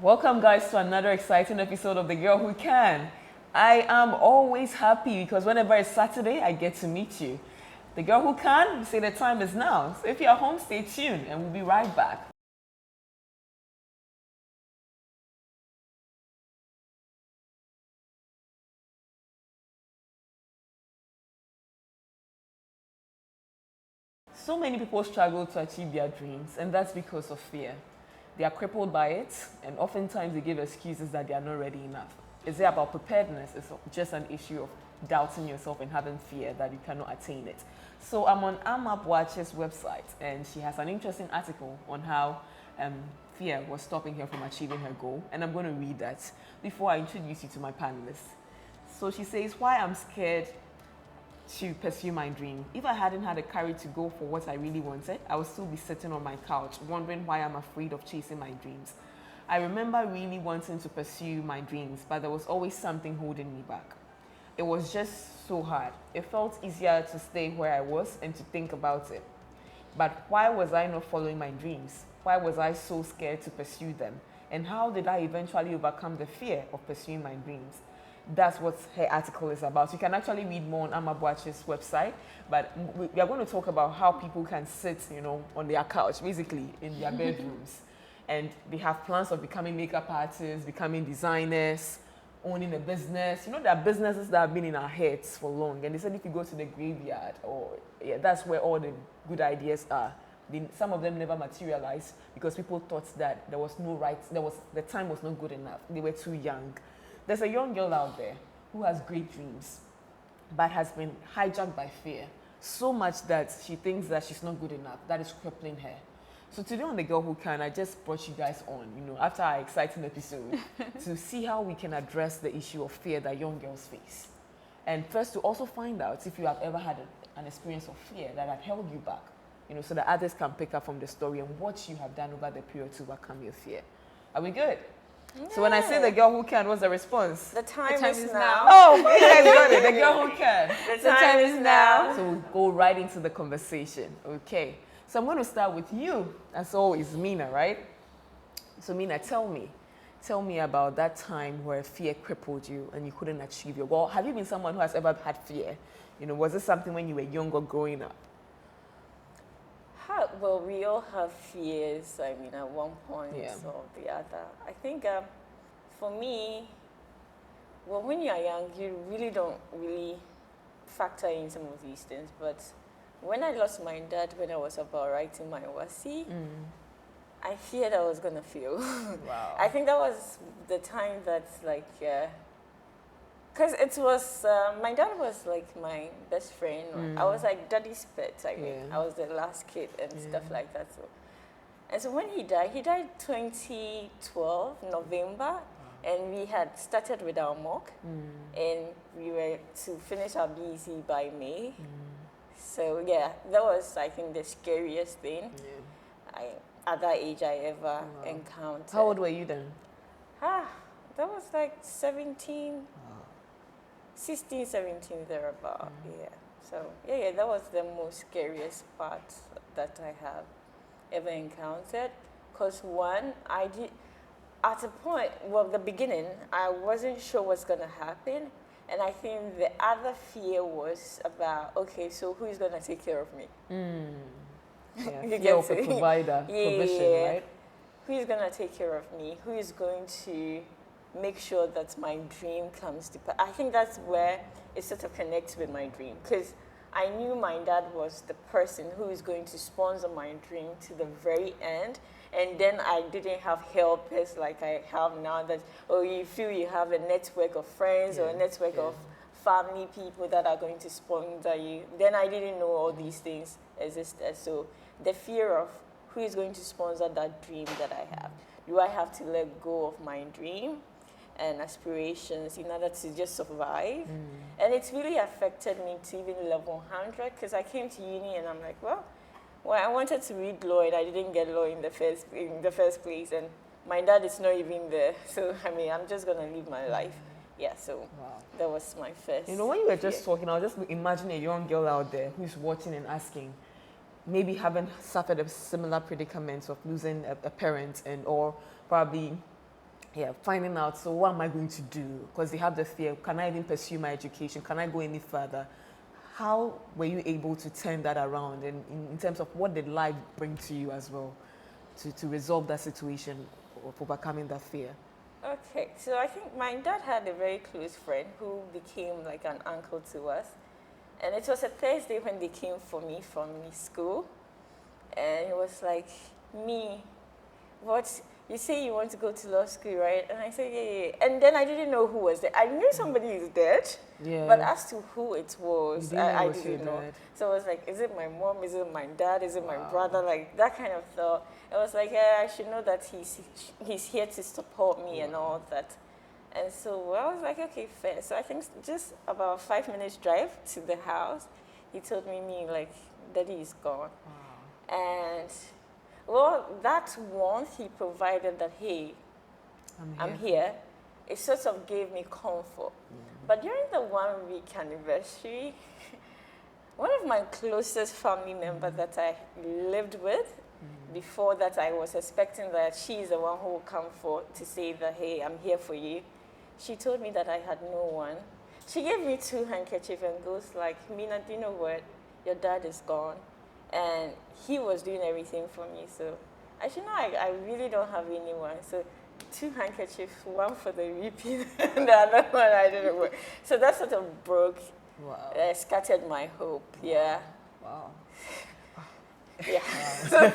Welcome, guys, to another exciting episode of The Girl Who Can. I am always happy because whenever it's Saturday, I get to meet you. The Girl Who Can, say the time is now. So if you're home, stay tuned and we'll be right back. So many people struggle to achieve their dreams, and that's because of fear. They are crippled by it, and oftentimes they give excuses that they are not ready enough. Is it about preparedness? It's just an issue of doubting yourself and having fear that you cannot attain it. So I'm on Amap Watch's website, and she has an interesting article on how fear was stopping her from achieving her goal, and I'm going to read that before I introduce you to my panelists. So she says, why I'm scared to pursue my dream. If I hadn't had the courage to go for what I really wanted, I would still be sitting on my couch wondering why I'm afraid of chasing my dreams. I remember really wanting to pursue my dreams, but there was always something holding me back. It was just so hard. It felt easier to stay where I was and to think about it. But why was I not following my dreams? Why was I so scared to pursue them? And how did I eventually overcome the fear of pursuing my dreams? That's what her article is about. You can actually read more on Amabuachi's website, but we are going to talk about how people can sit, on their couch, basically in their bedrooms, and they have plans of becoming makeup artists, becoming designers, owning a business. There are businesses that have been in our heads for long, and they said if you go to the graveyard, that's where all the good ideas are. Some of them never materialized because people thought that the time was not good enough. They were too young. There's a young girl out there who has great dreams, but has been hijacked by fear so much that she thinks that she's not good enough. That is crippling her. So today on The Girl Who Can, I just brought you guys on, after our exciting episode, to see how we can address the issue of fear that young girls face. And first, to also find out if you have ever had an experience of fear that had held you back, so that others can pick up from the story and what you have done over the period to overcome your fear. Are we good? Yeah. So when I say The Girl Who Can, what's the response? The time is now. Oh, you guys got it. The Girl Who Can. The time is now. So we'll go right into the conversation. Okay. So I'm going to start with you, as always, Mina, right? So Mina, tell me about that time where fear crippled you and you couldn't achieve your goal. Have you been someone who has ever had fear? Was it something when you were younger growing up? Well, we all have fears, at one point or the other. I think for me, when you are young, you really don't really factor in some of these things. But when I lost my dad when I was about writing my WASI, I feared I was going to fail. Wow. I think that was the time that's because it was, my dad was like my best friend. I was like daddy's pet. I was the last kid and stuff like that. So when he died 2012, November, and we had started with our mock, and we were to finish our BEC by May. So that was, I think, the scariest thing at that age I ever encountered. How old were you then? That was like 17. 16, 17, thereabout, So, that was the most scariest part that I have ever encountered. Because at a point, the beginning, I wasn't sure what's going to happen. And I think the other fear was about, okay, so who is going to take care of me? Fear of a provider, provision, right? Who is going to take care of me? Who is going to make sure that my dream comes to pass? I think that's where it sort of connects with my dream, because I knew my dad was the person who is going to sponsor my dream to the very end, and then I didn't have helpers like I have now that, you feel you have a network of friends or a network of family people that are going to sponsor you. Then I didn't know all these things existed. So the fear of who is going to sponsor that dream that I have. Do I have to let go of my dream and aspirations in order to just survive? And it's really affected me to even level 100, because I came to uni and I'm like, well, I wanted to read law and I didn't get law in the first place, and my dad is not even there. So I'm just gonna live my life. That was my first. When you were just talking, I was just imagining a young girl out there who's watching and asking, maybe having suffered a similar predicament of losing a parent or probably yeah, finding out, so what am I going to do? Because they have the fear, can I even pursue my education? Can I go any further? How were you able to turn that around, and in terms of what did life bring to you as well to resolve that situation of overcoming that fear? Okay, so I think my dad had a very close friend who became like an uncle to us. And it was a Thursday when they came for me from school. And it was like, me, what? You say you want to go to law school, right? And I said, yeah. And then I didn't know who was there. I knew somebody is dead, but as to who it was, I didn't know. So I was like, is it my mom? Is it my dad? Is it my brother? Like that kind of thought. I was like, yeah, I should know that he's here to support me and all that. And so I was like, okay, fair. So I think just about 5 minutes drive to the house, he told me like, Daddy is gone. And well, that warmth he provided that, hey, I'm here, it sort of gave me comfort. But during the 1 week anniversary, one of my closest family members that I lived with, before that I was expecting that she's the one who will come forth to say that, hey, I'm here for you. She told me that I had no one. She gave me 2 handkerchiefs and goes like, Mina, do you know what? Your dad is gone. And he was doing everything for me. So I should know I really don't have anyone. So 2 handkerchiefs, one for the repeat, and the other one I didn't work. So that sort of broke, scattered my hope. Yeah. Wow. Yeah. Wow. So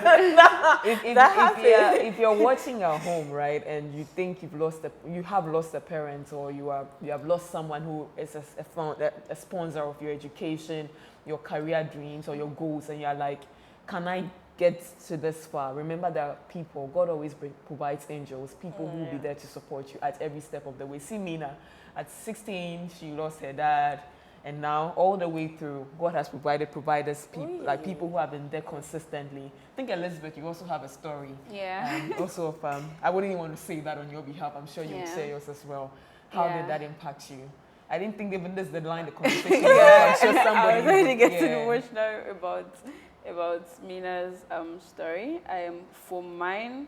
if you're watching at home, right, and you think you have lost a parent, or you have lost someone who is a sponsor of your education, your career dreams, or your goals, and you're like, can I get to this far? Remember that people, God always provides angels, people who will be there to support you at every step of the way. See Mina, at 16, she lost her dad. And now, all the way through, God has provided providers, people who have been there consistently. I think, Elizabeth, you also have a story. Yeah. Also, of, I wouldn't even want to say that on your behalf. I'm sure you would say yours as well. How did that impact you? I didn't think even this deadline, the conversation. I'm sure somebody. I was really getting emotional about Mina's story. For mine,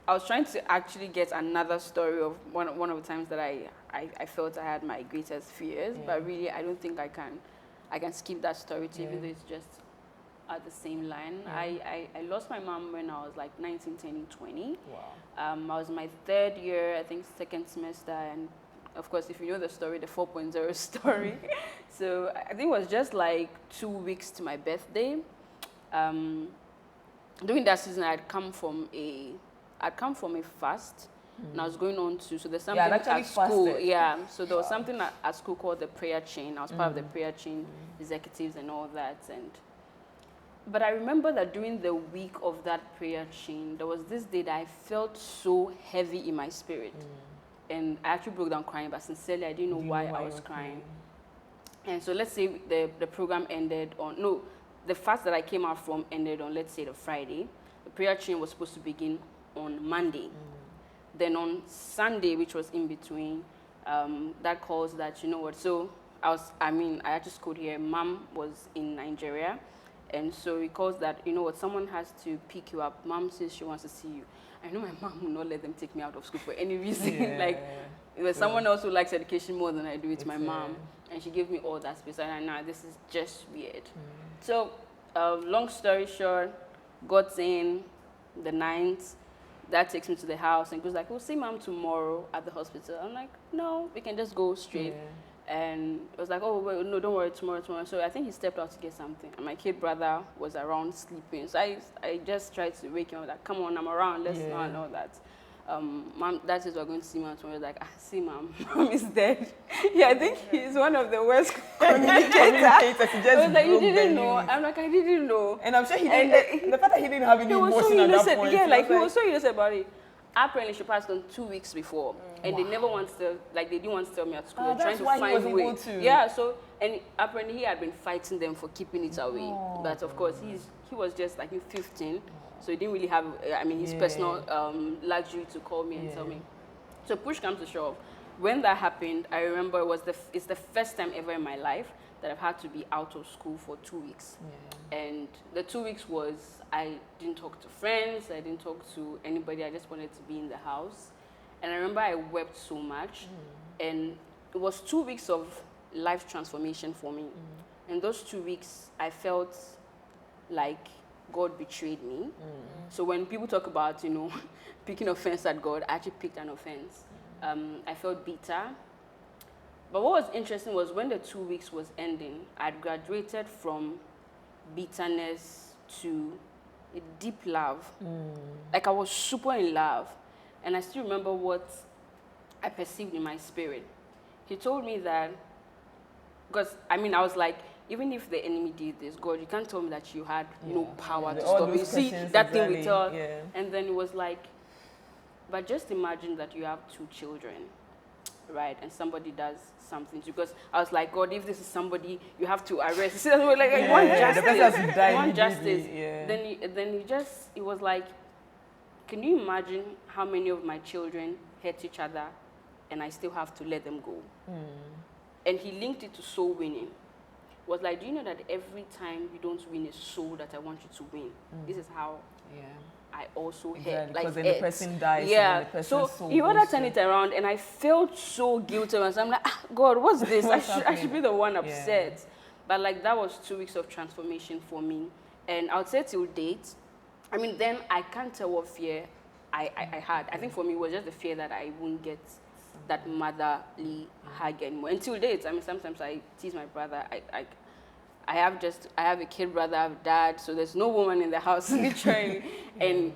I was trying to actually get another story of one of the times that I felt I had my greatest fears, but really I don't think I can skip that story too, even though it's just at the same line. I lost my mom when I was like 19, 10, 20. Wow. I was in my 3rd year, I think 2nd semester, and of course, if you know the story, the 4.0 story. So I think it was just like 2 weeks to my birthday. During that season, I'd come from a fast, and I was going on to, so there's something at school. Fasted. Yeah, so there was something at school called the prayer chain. I was part of the prayer chain executives and all that. But I remember that during the week of that prayer chain, there was this day that I felt so heavy in my spirit. And I actually broke down crying, but sincerely, I didn't know why I was crying. And so let's say the program ended on, the fast that I came out from ended on, let's say, the Friday. The prayer chain was supposed to begin on Monday. Then on Sunday, which was in between, that calls that, you know what, so I actually schooled here. Mom was in Nigeria. And so it calls that, you know what, someone has to pick you up. Mom says she wants to see you. I know my mom will not let them take me out of school for any reason. There's someone else who likes education more than I do. It's my mom. And she gave me all that space. And I know this is just weird. So, long story short, got in the 9th. Dad takes me to the house and goes like, we'll see Mom tomorrow at the hospital. I'm like, no, we can just go straight. And it was like, oh, wait, no, don't worry, tomorrow. So I think he stepped out to get something. And my kid brother was around sleeping. So I just tried to wake him up, like, come on, I'm around, let's know and all that. Mom, Dad says we're going to see Mom tomorrow. Like, see, Mom is dead. Yeah, I think he's one of the worst communicators. I was like, you didn't know. I'm like, I didn't know. And I'm sure he didn't, the fact that he didn't have any emotion at that point. Yeah, like, he was so innocent about it. Apparently, she passed on 2 weeks before, and they never wanted to, they didn't want to tell me at school. They're trying to find a way. Yeah, so, and apparently he had been fighting them for keeping it away. But of course, he was just like 15, so he didn't really have, his personal luxury to call me and tell me. So push comes to shove. When that happened, I remember it's the first time ever in my life that I've had to be out of school for 2 weeks. And the 2 weeks was, I didn't talk to friends, I didn't talk to anybody, I just wanted to be in the house. And I remember I wept so much. And it was 2 weeks of life transformation for me. In those 2 weeks, I felt like God betrayed me. So when people talk about, picking offense at God, I actually picked an offense. I felt bitter. But what was interesting was when the 2 weeks was ending, I'd graduated from bitterness to a deep love. Like I was super in love. And I still remember what I perceived in my spirit. He told me that, because I was like, even if the enemy did this, God, you can't tell me that you had no power to stop it. You see that thing we tell, and then it was like, but just imagine that you have 2 children, right? And somebody does something to you. Because I was like, God, if this is somebody, you have to arrest. See, that's what, like, I want justice. I want justice. Then it was like, can you imagine how many of my children hate each other and I still have to let them go? And he linked it to soul winning. Was like, do you know that every time you don't win a soul that I want you to win, this is how I also hate. Like, because then the person dies. Yeah. And the person's soul he would turn it around, and I felt so guilty. And I'm like, God, what's this? I should be the one upset. But like that was 2 weeks of transformation for me. And I would say till date, then I can't tell what fear I had. I think for me it was just the fear that I wouldn't get that motherly hug anymore. Until date, sometimes I tease my brother. I have a kid brother, I have dad, so there's no woman in the house literally. And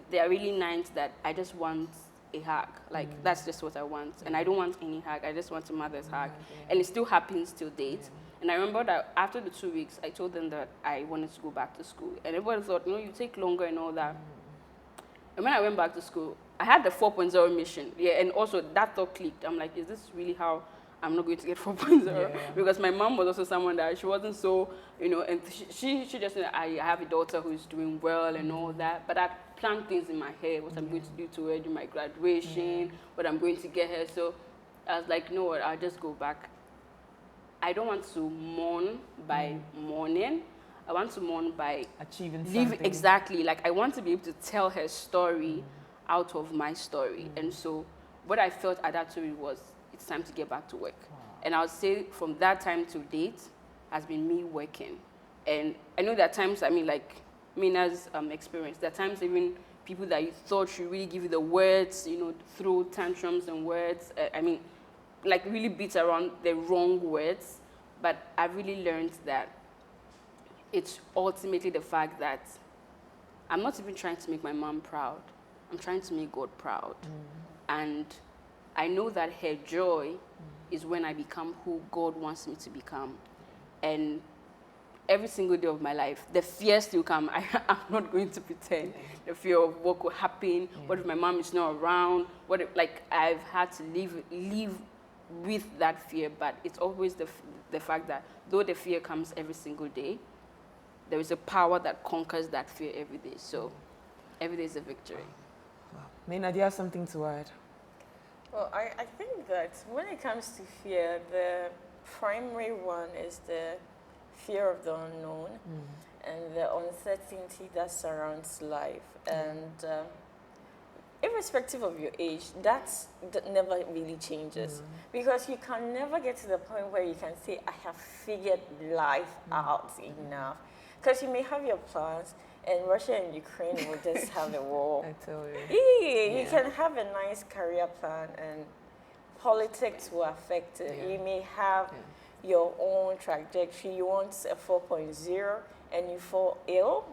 they are really nice that I just want a hug. Like that's just what I want. And I don't want any hug. I just want a mother's hug. And it still happens till date. And I remember that after the 2 weeks, I told them that I wanted to go back to school. And everybody thought, you take longer and all that. And when I went back to school, I had the 4.0 mission. Yeah, and also that thought clicked. I'm like, is this really how I'm not going to get 4.0? Because my mom was also someone that she wasn't so, and she just said, I have a daughter who's doing well and all that. But I planned things in my head, what I'm going to do to her during my graduation, what I'm going to get her. So I was like, no, I'll just go back. I don't want to mourn by mourning. I want to mourn by achieving something. Exactly. Like I want to be able to tell her story out of my story. And so what I felt at that time was, it's time to get back to work. And I would say from that time to date has been me working. And I know there are times, like Mina's experience, there are times even people that you thought should really give you the words, through tantrums and words. Like really beat around the wrong words. But I really learned that it's ultimately the fact that I'm not even trying to make my mom proud. I'm trying to make God proud. And I know that her joy is when I become who God wants me to become. And every single day of my life, the fear still come. I'm not going to pretend. The fear of what could happen, what if my mom is not around, what if, I've had to live with that fear, but it's always the fact that though the fear comes every single day, there is a power that conquers that fear every day. So every day is a victory. Wow. Mina, do you have something to add? Well, I think that when it comes to fear, the primary one is the fear of the unknown and the uncertainty that surrounds life. And irrespective of your age, that never really changes. Because you can never get to the point where you can say, I have figured life out enough. Because you may have your plans, and Russia and Ukraine will just have a war. I tell you. You can have a nice career plan, and politics will affect it. You may have your own trajectory. You want a 4.0, and you fall ill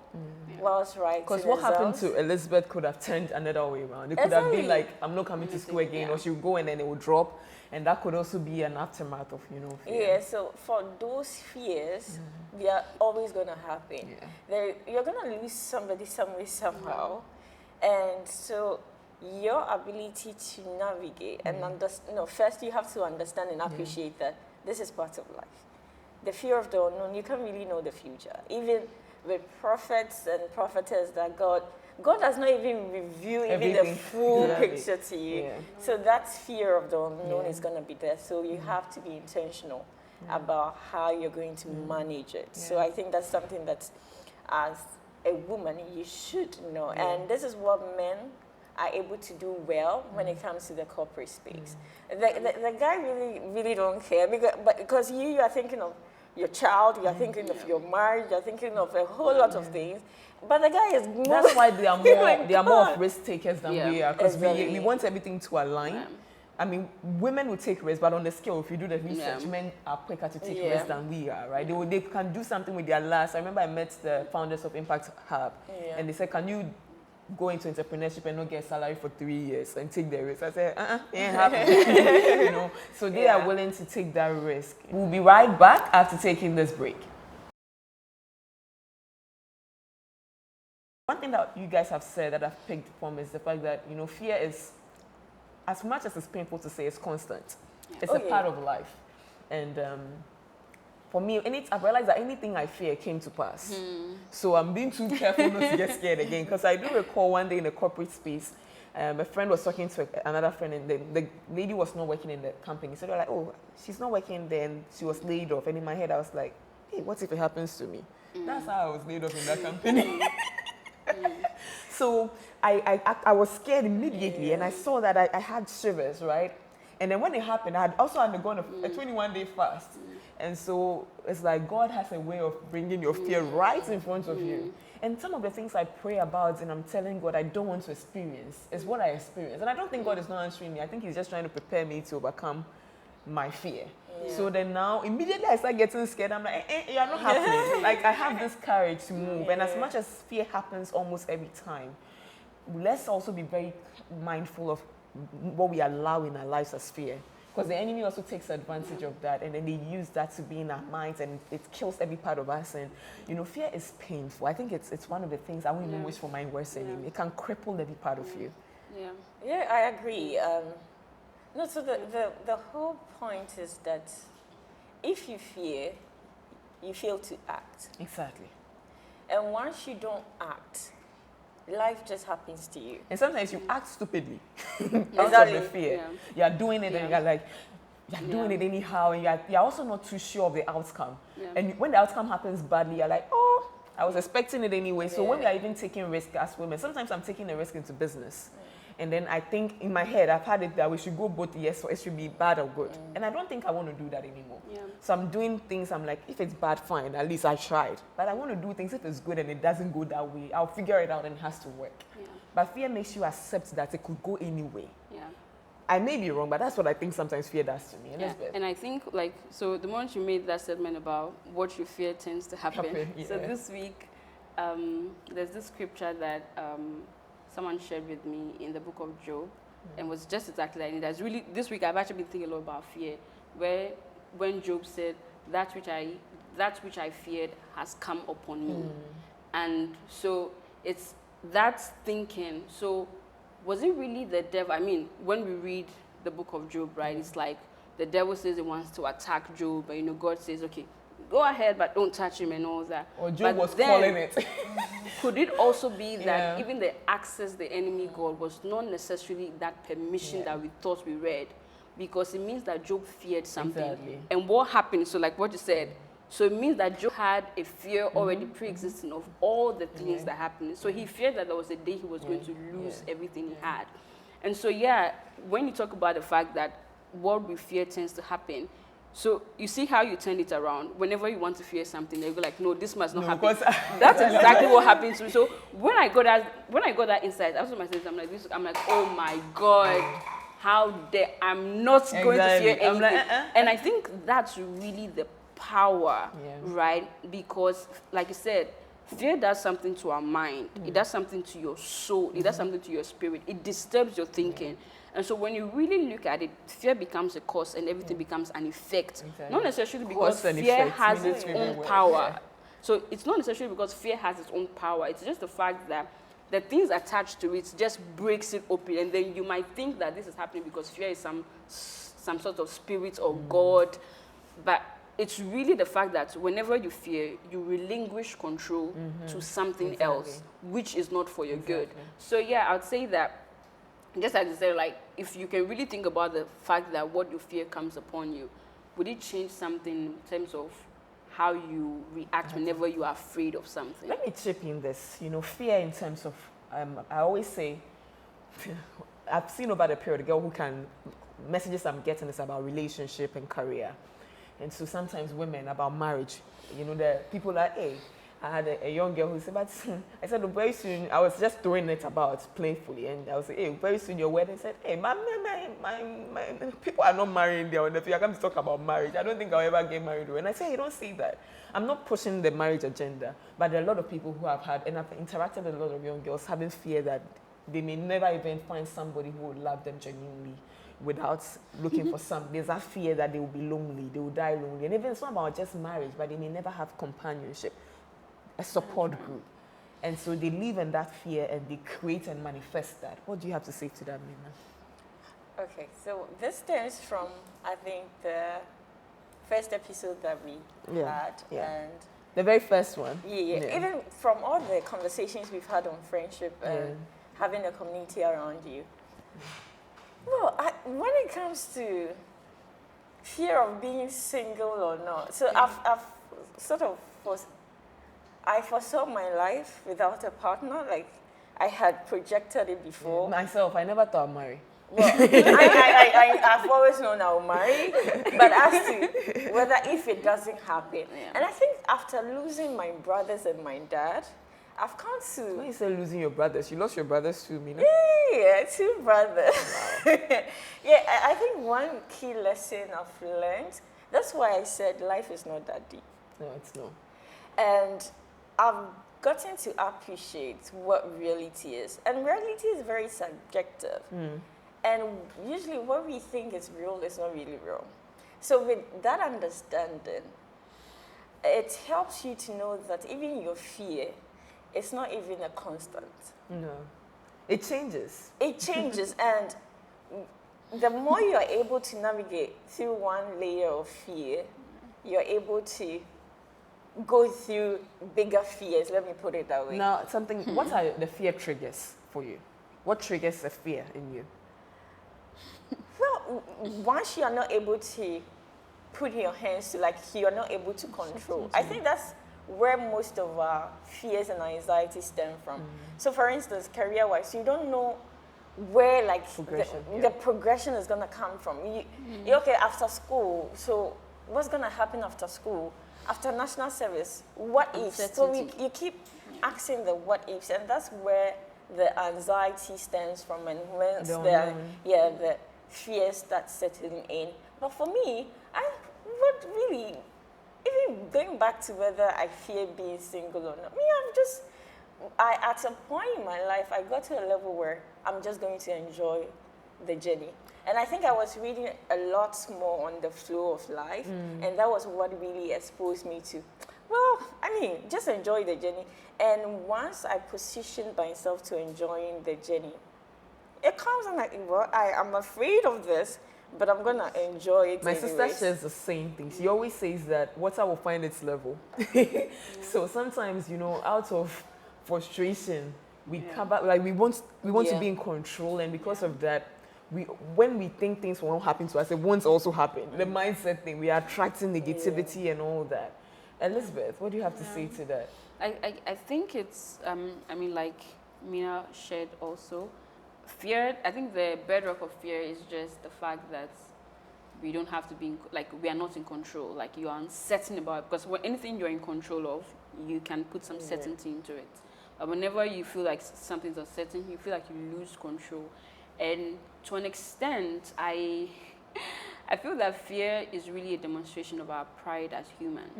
whilst writing. Because what happened to Elizabeth could have turned another way around. It could have been like, I'm not coming to school again, or she'll go and then it will drop. And that could also be an aftermath of, fear. Yeah, so for those fears, they are always going to happen. You're going to lose somebody some way, somehow. And so your ability to navigate and understand, first you have to understand and appreciate that this is part of life. The fear of the unknown, you can't really know the future. Even with prophets and prophetess that God does not even reveal even the full picture to you. So that fear of the unknown is going to be there. So you have to be intentional about how you're going to manage it. So I think that's something that, as a woman, you should know. And this is what men are able to do well when it comes to the corporate space. The guy really don't care because you are thinking of your child, you are thinking of your marriage, you are thinking of a whole lot of things. But the guy is more. That's why they are more of risk takers than we are, because Exactly. we want everything to align. I mean, women will take risks, but on the scale, if you do the research, men are quicker to take risks than we are, right? They can do something with their lives. I remember I met the founders of Impact Hub, and they said, can you go into entrepreneurship and not get a salary for 3 years and take the risk? I said, it ain't happening. You know, so they are willing to take that risk. We'll be right back after taking this break. One thing that you guys have said that I've picked from is the fact that, you know, fear is, as much as it's painful to say, it's constant. It's a part of life. And for me, I've realized that anything I fear came to pass. So I'm being too careful not to get scared again. Because I do recall one day in a corporate space, a friend was talking to another friend, and the lady was not working in the company. So they were like, oh, she's not working there, and she was laid off. And in my head, I was like, hey, what if it happens to me? That's how I was laid off in that company. So I was scared immediately, and I saw that I had shivers, right? And then when it happened, I had also undergone a 21-day fast. And so it's like God has a way of bringing your fear right in front of you. And some of the things I pray about and I'm telling God I don't want to experience is what I experience. And I don't think God is not answering me. I think he's just trying to prepare me to overcome my fear. So then now, immediately I start getting scared. I'm like, you're not happening. Like, I have this courage to move. And as much as fear happens almost every time, let's also be very mindful of what we allow in our lives as fear. Because the enemy also takes advantage of that, and then they use that to be in our minds, and it kills every part of us. And, you know, fear is painful. I think it's one of the things I won't even wish for my worst enemy. It can cripple every part of you. Yeah, I agree. No, so the whole point is that if you fear, you fail to act. Exactly. And once you don't act, life just happens to you. And sometimes you act stupidly out of the fear. You're doing it and you're like, you're doing it anyhow, and you're also not too sure of the outcome. And when the outcome happens badly, you're like, oh, I was expecting it anyway. So when we are even taking risk as women, sometimes I'm taking a risk into business. And then I think in my head, I've had it that we should go both yes, or it should be bad or good. And I don't think I want to do that anymore. So I'm doing things, I'm like, if it's bad, fine, at least I tried. But I want to do things, if it's good and it doesn't go that way, I'll figure it out and it has to work. But fear makes you accept that it could go anyway. I may be wrong, but that's what I think sometimes fear does to me. And I think, like, so the moment you made that statement about what you fear tends to happen. So this week, there's this scripture that someone shared with me in the book of Job, and was just exactly like that. Really, this week I've actually been thinking a lot about fear, where when Job said, that which I feared has come upon me. And so it's that thinking. So was it really the devil? I mean, when we read the book of Job, right, it's like the devil says he wants to attack Job, but, you know, God says, okay, go ahead, but don't touch him and all that. Or Job was calling it. Could it also be that even the access the enemy got was not necessarily that permission that we thought we read? Because it means that Job feared something. Exactly. And what happened, so like what you said, so it means that Job had a fear already pre-existing of all the things that happened. So he feared that there was a day he was going to lose everything he had. And so, when you talk about the fact that what we fear tends to happen, so you see how you turn it around. Whenever you want to fear something, you go like, no, this must not happen. That's exactly what happened to me. So when I got that insight, after my sense, I'm like, oh my God, how dare I'm not going to fear anything. Like, And I think that's really the power, right? Because, like you said, fear does something to our mind. It does something to your soul. It does something to your spirit. It disturbs your thinking. And so when you really look at it, fear becomes a cause and everything becomes an effect. Not necessarily because fear has its own power. So it's not necessarily because fear has its own power. It's just the fact that the things attached to it just breaks it open. And then you might think that this is happening because fear is some sort of spirit or God. But it's really the fact that whenever you fear, you relinquish control to something else, which is not for your good. So I would say that, just as you said, like, if you can really think about the fact that what you fear comes upon you, would it change something in terms of how you react whenever you are afraid of something? Let me chip in this. You know, fear in terms of, I always say, I've seen over the period a girl who can, messages I'm getting is about relationship and career. And so sometimes women about marriage, the people are, hey, I had a young girl who said, but I said, oh, very soon, I was just throwing it about playfully. And I was like, hey, very soon your wedding. I said, hey, my people are not marrying there. If you're going to talk about marriage, I don't think I'll ever get married. And I say, you don't see that. I'm not pushing the marriage agenda, but there are a lot of people who have had, and I've interacted with a lot of young girls having fear that they may never even find somebody who would love them genuinely without looking for some. There's that fear that they will be lonely, they will die lonely. And even it's not about just marriage, but they may never have companionship, a support group. And so they live in that fear and they create and manifest that. What do you have to say to that, Mina? Okay, so this stems from, I think, the first episode that we had. Yeah. And the very first one. Yeah. Even from all the conversations we've had on friendship and having a community around you. Well, when it comes to fear of being single or not, so I've sort of I foresaw my life without a partner. Like, I had projected it before. Myself, I never thought I'd marry. Well, I've always known I'll marry, but as to whether if it doesn't happen. Yeah. And I think after losing my brothers and my dad, I've come to... When you say losing your brothers, you lost your brothers too, Mina? Yeah, 2 brothers. Wow. Yeah, I think one key lesson I've learned, that's why I said life is not that deep. No, it's not. And I've gotten to appreciate what reality is. And reality is very subjective. And usually what we think is real is not really real. So with that understanding, it helps you to know that even your fear is not even a constant. No. It changes. It changes. And the more you are able to navigate through one layer of fear, you're able to go through bigger fears, let me put it that way. Now, what are the fear triggers for you? What triggers a fear in you? Well, once you are not able to put your hands to, like, you're not able to control. I think that's where most of our fears and anxiety stem from. So, for instance, career-wise, you don't know where, like, the progression is going to come from. You're okay after school, so what's going to happen after school? After national service, what ifs? So you keep asking the what ifs, and that's where the anxiety stems from, and when the fear starts settling in. But for me, I would really, even going back to whether I fear being single or not, at a point in my life, I got to a level where I'm just going to enjoy the journey. And I think I was reading a lot more on the flow of life, and that was what really exposed me to, well, I mean, just enjoy the journey. And once I positioned myself to enjoying the journey, it comes and like, well, I'm afraid of this, but I'm going to enjoy it. My sister says the same thing. She always says that water will find its level. So sometimes, out of frustration, we cover, like we want to be in control, and because of that, when we think things won't happen to us, it won't also happen. The mindset thing, we are attracting negativity and all that. Elizabeth, what do you have to say to that? I think it's, like Mina shared also, fear, I think the bedrock of fear is just the fact that we don't have to be, we are not in control. Like, you are uncertain about it, because when anything you're in control of, you can put some certainty into it. But whenever you feel like something's uncertain, you feel like you lose control. And to an extent, I feel that fear is really a demonstration of our pride as humans.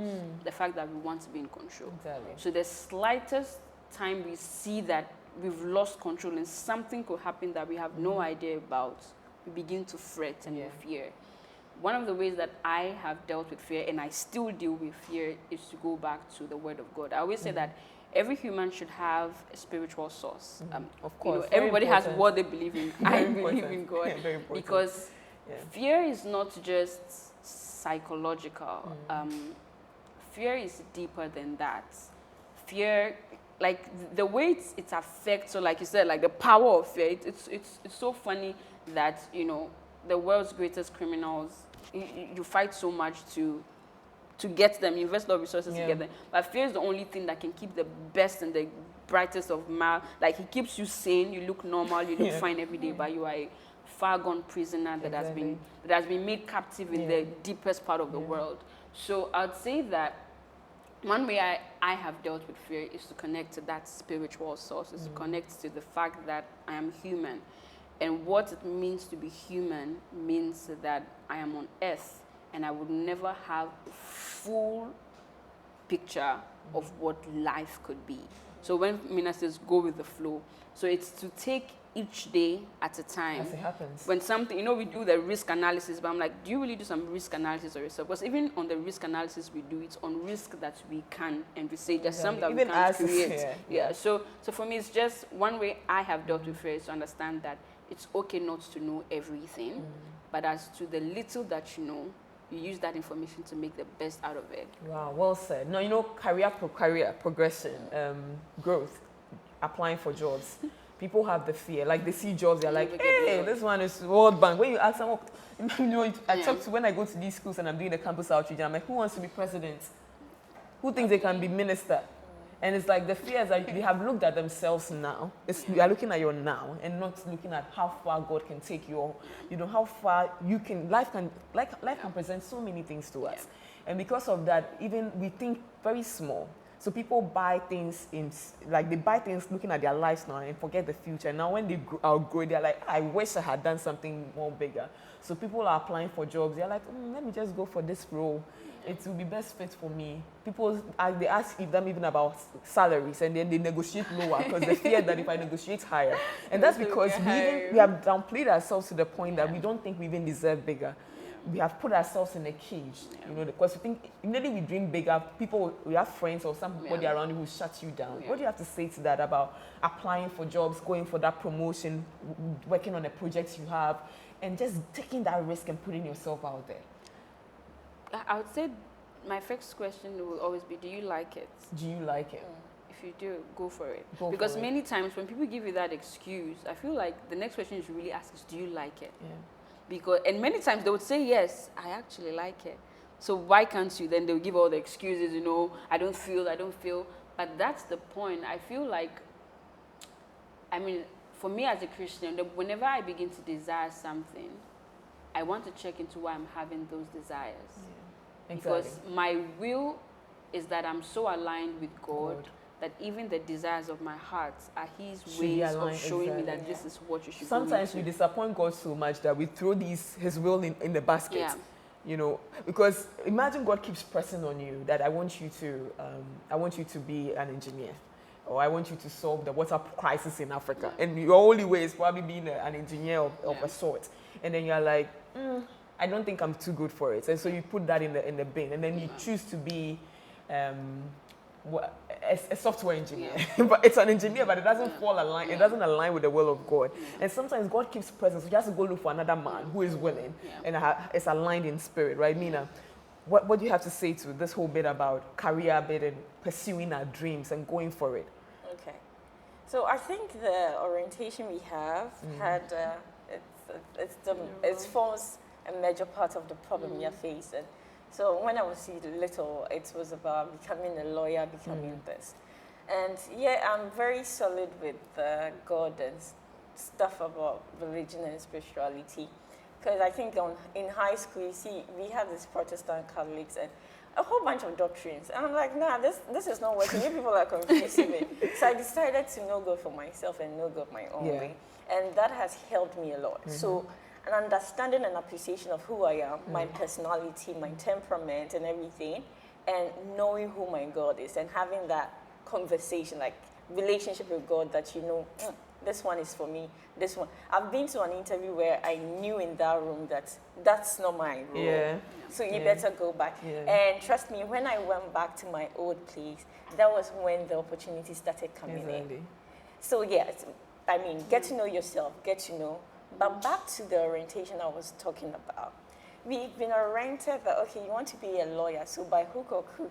The fact that we want to be in control. Exactly. So the slightest time we see that we've lost control and something could happen that we have no idea about, we begin to fret and fear. One of the ways that I have dealt with fear, and I still deal with fear, is to go back to the Word of God. I always say that every human should have a spiritual source. Of course. Everybody has what they believe in. I believe in God. Very important. Because fear is not just psychological. Fear is deeper than that. Fear, like the way it affects, so like you said, like the power of fear, it's so funny that, the world's greatest criminals, you fight so much to to get them, invest a lot of resources Yeah. to get them. But fear is the only thing that can keep the best and the brightest of mouth. Like it keeps you sane, you look normal, you look Yeah. fine every day, but you are a far gone prisoner that Exactly. has been made captive in Yeah. the deepest part of the world. So I'd say that one way I have dealt with fear is to connect to that spiritual source, is to connect to the fact that I am human. And what it means to be human means that I am on earth and I would never have a full picture of what life could be. So when Mina says go with the flow, so it's to take each day at a time. As it happens. When something, we do the risk analysis, but I'm like, do you really do some risk analysis or yourself? Because even on the risk analysis we do, it's on risk that we can envisage. There's some that Even we can't us, create. yeah. So for me, it's just one way I have dealt with fear is to understand that it's okay not to know everything, but as to the little that you know, you use that information to make the best out of it. Wow, well said. No, career progression, growth, applying for jobs. People have the fear. Like they see jobs, they're like, hey, this one is World Bank. When you ask them, I talk to when I go to these schools and I'm doing the campus outreach, I'm like, who wants to be president? Who thinks they can be minister? And it's like the fear is that they have looked at themselves now. You are looking at your now and not looking at how far God can take you, or how far you can. Life can present so many things to us, and because of that, even we think very small. So people buy things they buy things looking at their lives now and forget the future. Now when they outgrow, they're like, I wish I had done something more bigger. So people are applying for jobs. They're like, let me just go for this role. It will be best fit for me. People, they ask them even about salaries, and then they negotiate lower because they fear that if I negotiate higher. And that's because we have downplayed ourselves to the point that we don't think we even deserve bigger. We have put ourselves in a cage, because we think immediately we dream bigger, we have friends or somebody around you who shut you down. What do you have to say to that about applying for jobs, going for that promotion, working on a project you have, and just taking that risk and putting yourself out there? I would say my first question will always be, do you like it? Do you like it? If you do, go for it. Because many times when people give you that excuse, I feel like the next question you should really ask is, do you like it? Yeah. And many times they would say, yes, I actually like it. So why can't you? Then they'll give all the excuses, I don't feel. But that's the point. I feel like, for me as a Christian, whenever I begin to desire something, I want to check into why I'm having those desires. Yeah. Exactly. Because my will is that I'm so aligned with God that even the desires of my heart are His ways of showing me that this is what you should do. Sometimes we disappoint God so much that we throw His will in the basket. Because imagine God keeps pressing on you that I want you to be an engineer, or I want you to solve the water crisis in Africa, and your only way is probably being an engineer of a sort. And then you're like, I don't think I'm too good for it. And so you put that in the bin, and then you choose to be a software engineer. But it's an engineer, but it doesn't it doesn't align with the will of God. And sometimes God keeps present, so you have to go look for another man who is willing and is aligned in spirit, right? Mina, what do you have to say to this whole bit about career bit and pursuing our dreams and going for it? Okay. So I think the orientation we have had, it forms a major part of the problem we are facing. So when I was little, it was about becoming a lawyer, becoming this. And I'm very solid with God and stuff about religion and spirituality. Because I think in high school, we have these Protestant Catholics and a whole bunch of doctrines. And I'm like, nah, this is not working. You people are confusing me. So I decided to know God for myself and know God my own way. And that has helped me a lot. So an understanding and appreciation of who I am, my personality, my temperament and everything, and knowing who my God is and having that conversation, like relationship with God that this one is for me, this one. I've been to an interview where I knew in that room that that's not my role. So you better go back. And trust me, when I went back to my old place, that was when the opportunity started coming in. So get to know yourself, get to know. But back to the orientation I was talking about. We've been oriented that, okay, you want to be a lawyer, so by hook or crook,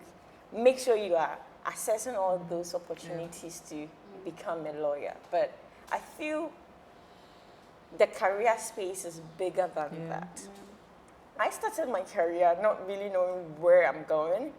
make sure you are assessing all those opportunities to become a lawyer. But I feel the career space is bigger than that. I started my career not really knowing where I'm going.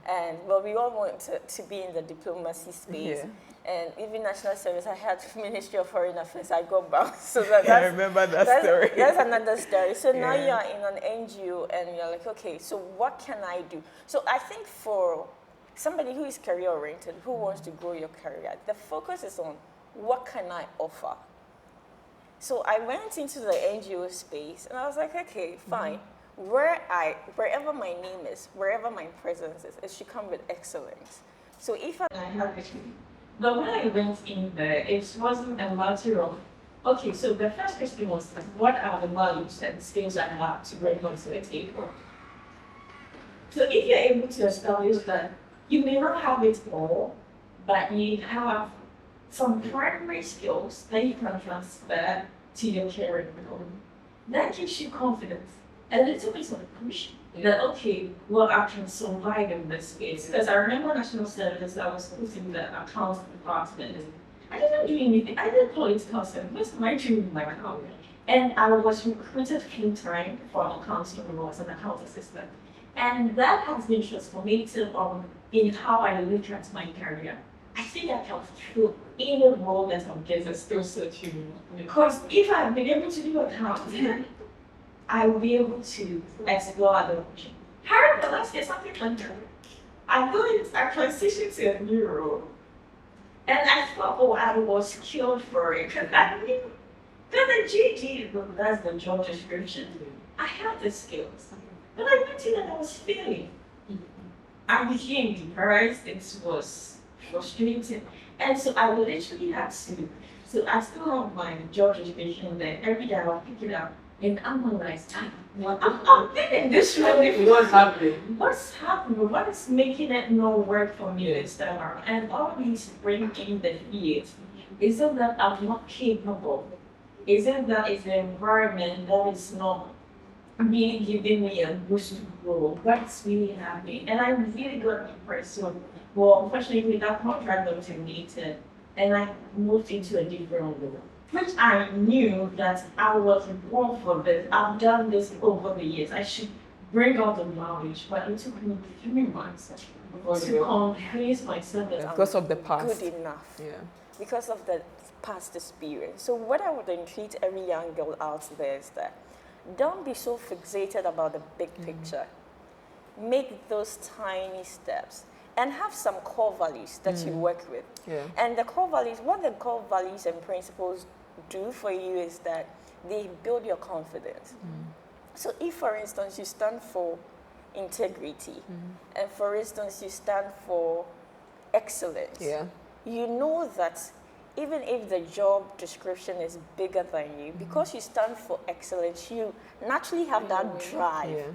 And well, we all want to be in the diplomacy space. And even national service, I had Ministry of Foreign Affairs, I got bounced. So that's, I remember that story. That's another story. So now you're in an NGO and you're like, okay, so what can I do? So I think for somebody who is career oriented, who wants to grow your career, the focus is on what can I offer? So I went into the NGO space and I was like, okay, fine. Wherever my name is, wherever my presence is, it should come with excellence. So if I have it, but when I went in there, it wasn't a matter of, okay, so the first question was, what are the values and skills I have to bring onto the table? So if you're able to establish that you may not have it all, but you have some primary skills that you can transfer to your career, that gives you confidence. A little bit of a push that, okay, well, I can survive in this space. Because I remember national service, I was put in the accounts department. I didn't do anything. I didn't political service. Most of my training my account. And I was recruited full time for accounting role as an account assistant. And that has been transformative in how I look at my career. I think I can fulfill any role that I'm given. Still searching. Because if I've been able to do accounting, I will be able to explore other options. However, let's get something like that. I transitioned to a new role. And I thought, oh, I was skilled for it. Because I knew that the GG, that's the job description. I had the skills. But I went in and I was failing. I became depressed. It was frustrating. And so I literally had to. So I still have my job description there. Every day I would pick it up. And analyze time. I'm thinking this really. What's happening? What's happening? What is making it not work for me this time around? And all these bring in the fear. Is it that I'm not capable? Is it that it's the environment that is not really giving me a boost to grow? What's really happening? And I really got depressed. So, well, unfortunately, that contract was terminated, and I moved into a different role. Which I knew that I was born for this. I've done this over the years. I should bring out the knowledge, but it took me 3 months to convince myself that because of the past. Good enough. Yeah. Because of the past experience. So what I would entreat every young girl out there is that don't be so fixated about the big picture. Make those tiny steps. And have some core values that you work with. And the core values, what the core values and principles do for you is that they build your confidence. So if, for instance, you stand for integrity, and for instance, you stand for excellence, you know that even if the job description is bigger than you, because you stand for excellence, you naturally have that drive.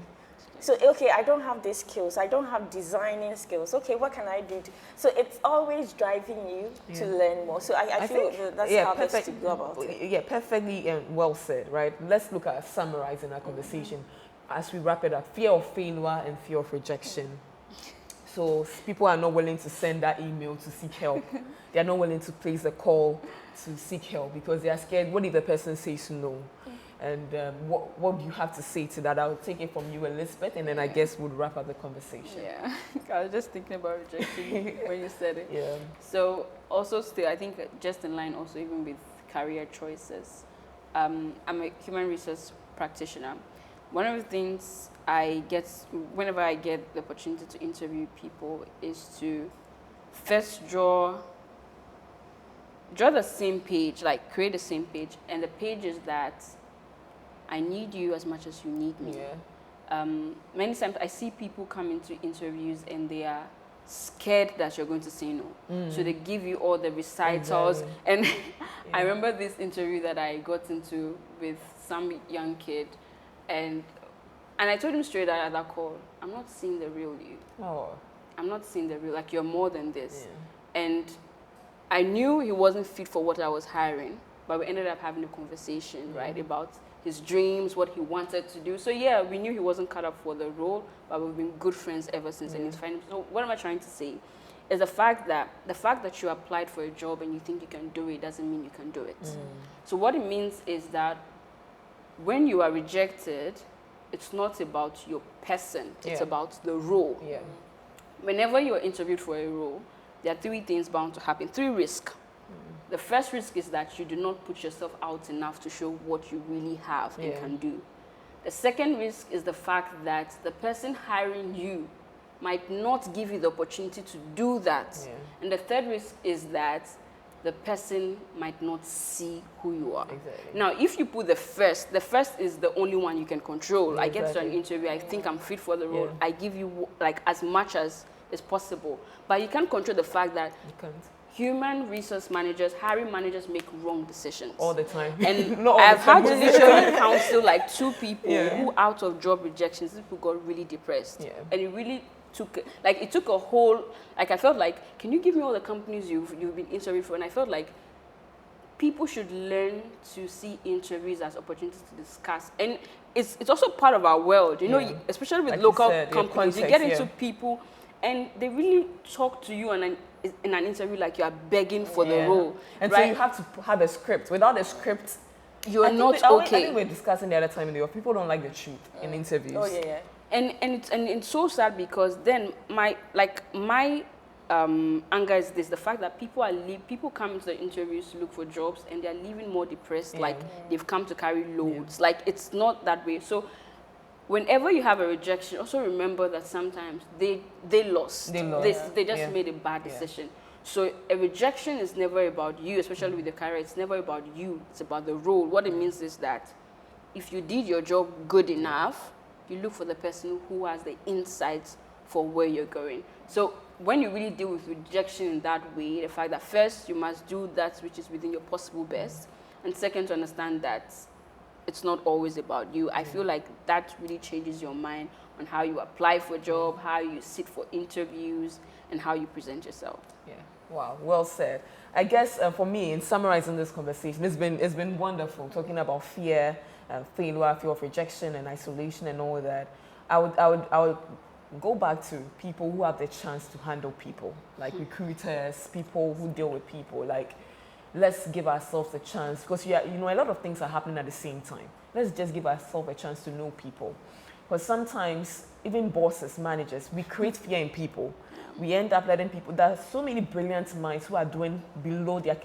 So, okay, I don't have these skills. I don't have designing skills. Okay, what can I do? So it's always driving you to learn more. So I feel that's how best to go about it. Yeah, perfectly well said, right? Let's look at summarizing our conversation as we wrap it up. Fear of failure and fear of rejection. So people are not willing to send that email to seek help. They are not willing to place a call to seek help because they are scared. What if the person says no? And what do you have to say to that? I'll take it from you, Elizabeth, and then I guess we'll wrap up the conversation. Yeah, I was just thinking about rejecting when you said it. So also still, I think just in line also even with career choices. I'm a human resource practitioner. One of the things I get, whenever I get the opportunity to interview people, is to first draw the same page, like create the same page, and the page is that I need you as much as you need me. Many times I see people come into interviews and they are scared that you're going to say no. So they give you all the recitals. And I remember this interview that I got into with some young kid, and I told him straight out at that call, I'm not seeing the real you. I'm not seeing the real, like you're more than this. And I knew he wasn't fit for what I was hiring, but we ended up having a conversation, right, about his dreams, what he wanted to do. So yeah, we knew he wasn't cut up for the role, but we've been good friends ever since. And it's fine. So what am I trying to say? Is the fact that you applied for a job and you think you can do it doesn't mean you can do it. So what it means is that when you are rejected, it's not about your person, it's Yeah. about the role. Yeah. Whenever you're interviewed for a role, there are 3 things bound to happen, 3 risks. The first risk is that you do not put yourself out enough to show what you really have and Yeah. can do. The second risk is the fact that the person hiring you might not give you the opportunity to do that. Yeah. And the third risk is that the person might not see who you are. Exactly. Now, if you put the first is the only one you can control. Yeah, I get to an exactly. interview, I think I'm fit for the role. Yeah. I give you like as much as is possible. But you can't control the fact that You can't. human resource managers, hiring managers make wrong decisions. All the time. And Not all I've the had time. to literally counsel like 2 people Yeah. who out of job rejections, these people got really depressed. Yeah. And it really took, like it took a whole, like I felt like, can you give me all the companies you've been interviewed for? And I felt like people should learn to see interviews as opportunities to discuss. And it's also part of our world, you know, Yeah. especially with Like you local said, your companies. You context, get into yeah. people and they really talk to you in an interview like you are begging for the Yeah. role. And right? so you have to have a script. Without a script, You are I think not I okay. think we're discussing the other time in the office. People don't like the truth in interviews. Oh, yeah. And it's so sad because then my anger is this: the fact that people come into the interviews to look for jobs and they're leaving more depressed, Yeah. like they've come to carry loads. Like it's not that way. So whenever you have a rejection, also remember that sometimes they lost. They lost. They just Yeah. made a bad Yeah. decision. So a rejection is never about you, especially with your career. It's never about you. It's about the role. What it means is that if you did your job good enough, you look for the person who has the insights for where you're going. So when you really deal with rejection in that way, the fact that first you must do that which is within your possible best, and second to understand that it's not always about you. I feel like that really changes your mind on how you apply for a job, how you sit for interviews, and how you present yourself. Yeah. Wow. Well said. I guess for me, in summarizing this conversation, it's been wonderful talking about fear, failure, fear of rejection, and isolation, and all that. I would go back to people who have the chance to handle people, like recruiters, people who deal with people. Like, let's give ourselves a chance because a lot of things are happening at the same time. Let's just give ourselves a chance to know people, because sometimes even bosses, managers, we create fear in people. We end up letting people. There are so many brilliant minds who are doing below their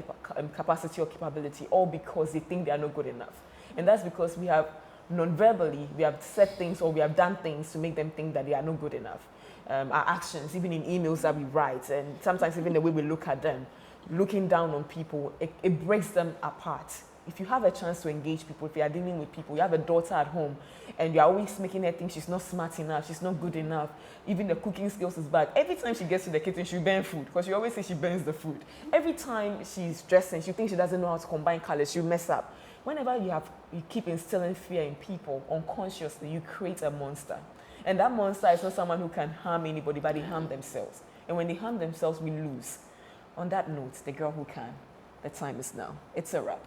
capacity or capability, all because they think they are not good enough, and that's because we have non-verbally, we have said things or we have done things to make them think that they are not good enough. Our actions, even in emails that we write, and sometimes even the way we look at them, looking down on people, it breaks them apart. If you have a chance to engage people, if you are dealing with people, you have a daughter at home, and you're always making her think she's not smart enough, she's not good enough, even the cooking skills is bad. Every time she gets to the kitchen, she burns food, because she always says she burns the food. Every time she's dressing, she thinks she doesn't know how to combine colors, she'll mess up. Whenever you keep instilling fear in people, unconsciously, you create a monster. And that monster is not someone who can harm anybody, but they harm themselves. And when they harm themselves, we lose. On that note, the girl who can, the time is now. It's a wrap.